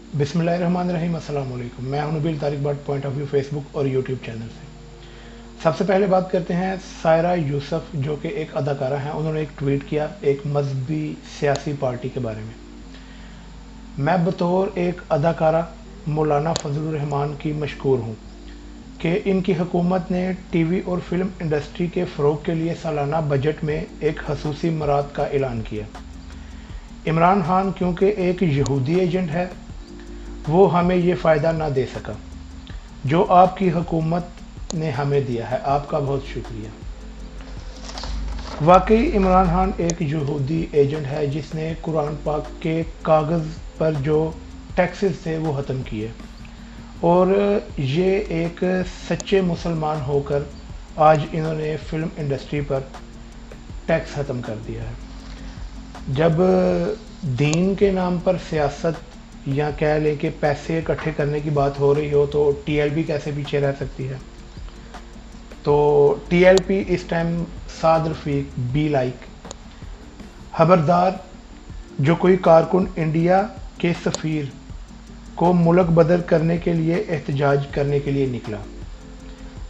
बिस्मिल्लाहिर्रहमानिर्रहीम। अस्सलाम वालेकुम। मैं हूं Nabeel Tariq Bhatt, point of view Facebook और यूट्यूब चैनल से। सबसे पहले बात करते हैं सायरा यूसुफ, जो कि एक अदाकारा हैं। उन्होंने एक ट्वीट किया एक मजहबी सियासी पार्टी के बारे में। मैं बतौर एक अदाकारा मौलाना फजलुर रहमान की मशकूर हूँ कि इनकी हुकूमत ने टीवी और फिल्म इंडस्ट्री के फ़रोग के लिए सालाना बजट में एक खसूसी मराद का ऐलान किया। इमरान खान क्योंकि एक यहूदी एजेंट है, वो हमें ये फ़ायदा ना दे सका जो आपकी हुकूमत ने हमें दिया है। आपका बहुत शुक्रिया। वाकई इमरान खान एक यहूदी एजेंट है जिसने कुरान पाक के कागज़ पर जो टैक्सेस थे वो ख़त्म किए, और ये एक सच्चे मुसलमान होकर आज इन्होंने फ़िल्म इंडस्ट्री पर टैक्स ख़त्म कर दिया है। जब दीन के नाम पर सियासत या कह लें कि पैसे इकट्ठे करने की बात हो रही हो तो टीएलपी कैसे पीछे रह सकती है। तो टीएलपी इस time Saad Rafique be like खबरदार, जो कोई कारकुन इंडिया के सफ़ीर को मुल्क बदल करने के लिए एहतजाज करने के लिए निकला,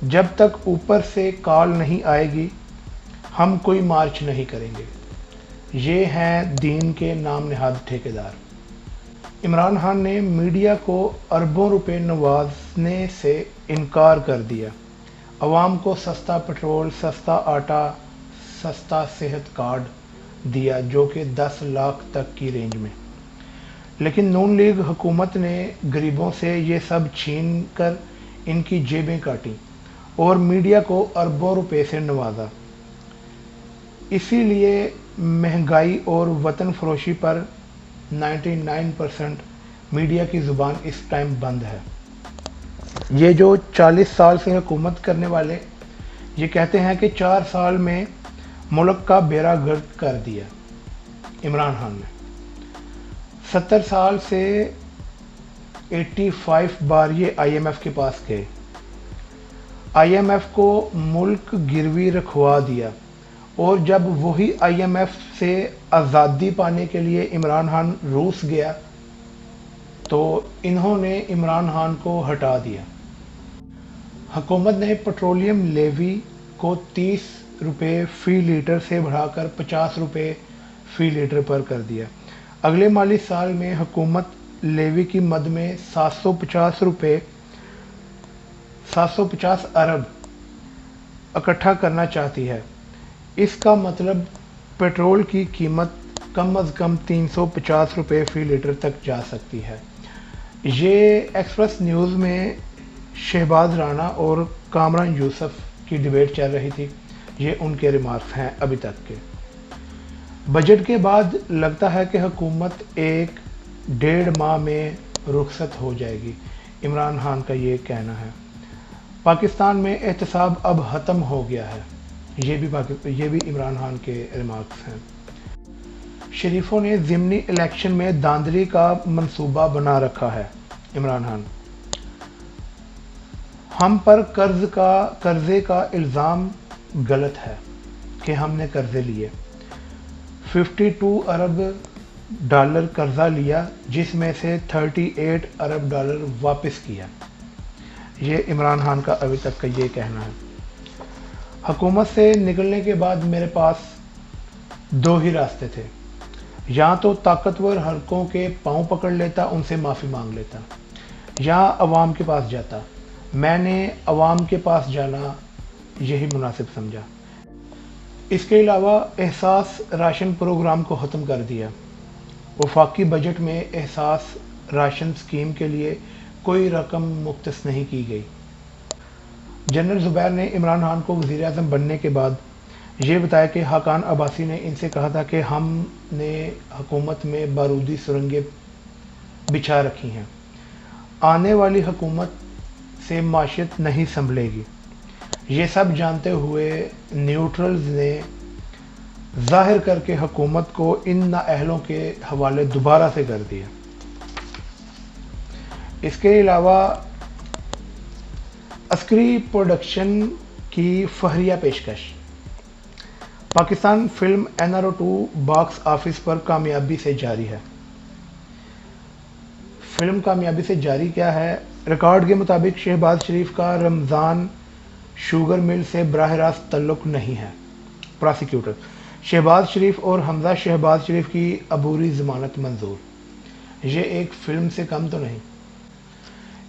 जब तक ऊपर से कॉल नहीं आएगी हम कोई मार्च नहीं करेंगे। ये हैं दीन के नाम नहाद ठेकेदार। इमरान खान ने मीडिया को अरबों रुपए नवाजने से इनकार कर दिया। अवाम को सस्ता पेट्रोल, सस्ता आटा, सस्ता सेहत कार्ड दिया, जो कि 10 लाख तक की रेंज में। लेकिन नून लीग हुकूमत ने गरीबों से ये सब छीन कर इनकी जेबें काटी और मीडिया को अरबों रुपए से नवाजा। इसीलिए महंगाई और वतन फरोशी पर 99% मीडिया की ज़ुबान इस टाइम बंद है। ये जो 40 साल से हुकूमत करने वाले ये कहते हैं कि 4 साल में मुल्क का बेड़ा गर्क कर दिया इमरान खान ने। 70 साल से 85 बार ये IMF के पास गए, IMF को मुल्क गिरवी रखवा दिया, और जब वही IMF से आज़ादी पाने के लिए इमरान खान रूस गया तो इन्होंने इमरान खान को हटा दिया। हुकूमत ने पेट्रोलियम लेवी को 30 रुपये फ़ी लीटर से बढ़ाकर 50 रुपये फ़ी लीटर पर कर दिया। अगले माली साल में हुकूमत लेवी की मद में 750 अरब इकट्ठा करना चाहती है। इसका मतलब पेट्रोल की कीमत कम अज़ कम 350 रुपये फ़ी लीटर तक जा सकती है। ये एक्सप्रेस न्यूज़ में शहबाज राणा और कामरान यूसुफ की डिबेट चल रही थी। ये उनके रिमार्क्स हैं अभी तक के। बजट के बाद लगता है कि हुकूमत 1-1.5 माह में रुखसत हो जाएगी, इमरान खान का ये कहना है। पाकिस्तान में एहतसाब अब ख़त्म हो गया है, ये भी इमरान खान के रिमार्क्स हैं। शरीफों ने ज़िमनी इलेक्शन में धांधली का मंसूबा बना रखा है, इमरान खान। हम पर कर्ज़े का इल्ज़ाम गलत है कि हमने कर्ज़े लिए। 52 अरब डॉलर कर्ज़ा लिया, जिसमें से 38 अरब डॉलर वापस किया। ये इमरान खान का अभी तक का ये कहना है। हुकूमत से निकलने के बाद मेरे पास 2 ही रास्ते थे, या तो ताकतवर हलकों के पांव पकड़ लेता, उनसे माफ़ी मांग लेता, या अवाम के पास जाता। मैंने अवाम के पास जाना यही मुनासिब समझा। इसके अलावा एहसास राशन प्रोग्राम को ख़त्म कर दिया। वफाकी बजट में एहसास राशन स्कीम के लिए कोई रकम मुख्तस नहीं की गई। जनरल ज़ुबैर ने इमरान खान को वज़ीर आज़म बनने के बाद ये बताया कि हाकान अब्बासी ने इनसे कहा था कि हमने हुकूमत में बारूदी सुरंगें बिछा रखी हैं, आने वाली हुकूमत से माशियत नहीं संभलेगी। ये सब जानते हुए न्यूट्रल्स ने जाहिर करके हुकूमत को इन नाअहलों के हवाले दोबारा से कर दिया। इसके अलावा अस्करी प्रोडक्शन की फहरिया पेशकश। Pakistan film NRO 2 box office पर कामयाबी से जारी है। फिल्म कामयाबी से जारी क्या है? रिकॉर्ड के मुताबिक शहबाज शरीफ का रमज़ान शुगर मिल से बराह रास्त तल्लुक़ नहीं है। प्रोसिक्यूटर: शहबाज शरीफ और हमजा शहबाज शरीफ की अबूरी ज़मानत मंजूर। ये एक फ़िल्म से कम तो नहीं।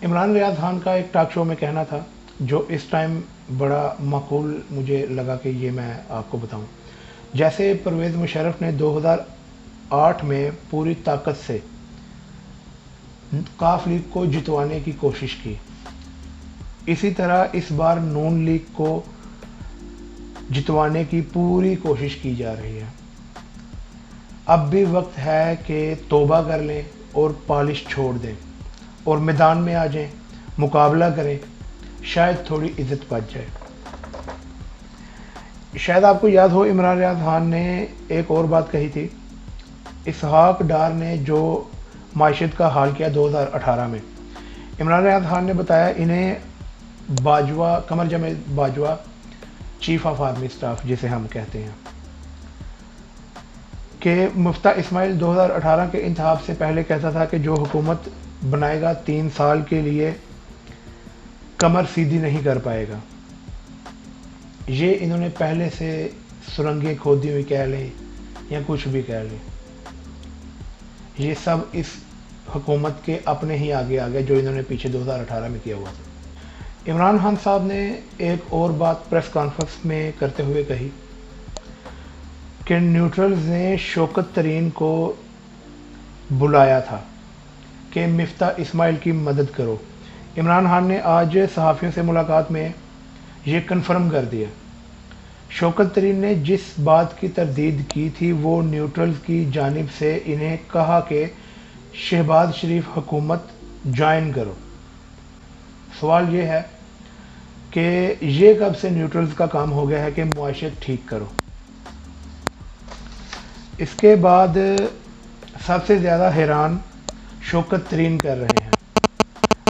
इमरान रियाज खान का एक टॉक शो में कहना था, जो इस टाइम बड़ा माकूल मुझे लगा कि ये मैं आपको बताऊं। जैसे परवेज़ मुशर्रफ ने 2008 में पूरी ताकत से काफ लीग को जितवाने की कोशिश की, इसी तरह इस बार नून लीग को जितवाने की पूरी कोशिश की जा रही है। अब भी वक्त है कि तौबा कर लें और पॉलिश छोड़ दें और मैदान में आ जाएं, मुकाबला करें, शायद थोड़ी इज्जत बच जाए। शायद आपको याद हो, इमरान रियाज खान ने एक और बात कही थी। इसहाक डार ने जो माशियत का हाल किया 2018 में, इमरान रियाज खान ने बताया इन्हें Bajwa, Qamar Javed Bajwa, chief of army staff जिसे हम कहते हैं, कि मुफ्ता इस्माइल 2018 के इंतखाब से पहले कहता था कि जो हुकूमत बनाएगा 3 साल के लिए कमर सीधी नहीं कर पाएगा। ये इन्होंने पहले से सुरंगें खोदी हुई कह लें या कुछ भी कह लें, ये सब इस हुकूमत के अपने ही आगे आ गए जो इन्होंने पीछे 2018 में किया हुआ था। इमरान खान साहब ने एक और बात प्रेस कॉन्फ्रेंस में करते हुए कही कि न्यूट्रल्स ने शौकत तरीन को बुलाया था कि मिफ्ता इस्माइल की मदद करो। इमरान खान ने आज सहाफ़ियों से मुलाकात में ये कन्फर्म कर दिया। शौकत तरीन ने जिस बात की तरदीद की थी वो न्यूट्रल्स की जानिब से इन्हें कहा कि शहबाज शरीफ हुकूमत ज्वाइन करो। सवाल ये है कि ये कब से न्यूट्रल्स का काम हो गया है कि मुआशरत ठीक करो। इसके बाद सबसे ज़्यादा हैरान शौकत तरीन कर रहे हैं,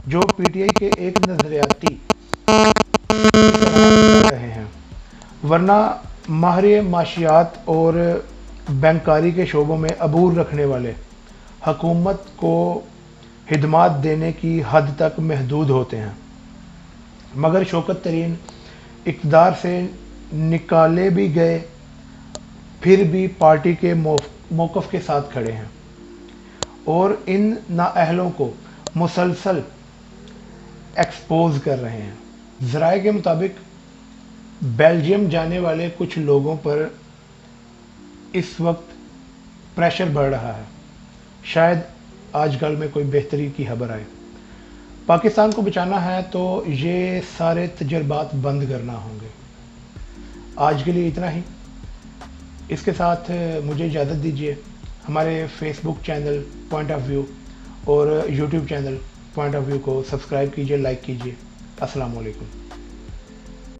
जो पीटीआई के एक नज़रियाती रहे हैं, वरना माहिर माशियात और बैंकारी के शोबों में अबूर रखने वाले हुकूमत को खिदमात देने की हद तक महदूद होते हैं। मगर शौकत तरीन इक़्तिदार से निकाले भी गए, फिर भी पार्टी के मौक़िफ़ के साथ खड़े हैं और इन नाअहलों को मुसलसल एक्सपोज कर रहे हैं। ज़राए के मुताबिक बेल्जियम जाने वाले कुछ लोगों पर इस वक्त प्रेशर बढ़ रहा है। शायद आजकल में कोई बेहतरी की खबर आए। पाकिस्तान को बचाना है तो ये सारे तजर्बात बंद करना होंगे। आज के लिए इतना ही। इसके साथ मुझे इजाज़त दीजिए। हमारे Facebook channel Point of View और YouTube channel Point of View को सब्सक्राइब कीजिए, लाइक कीजिए। अस्सलाम वालेकुम।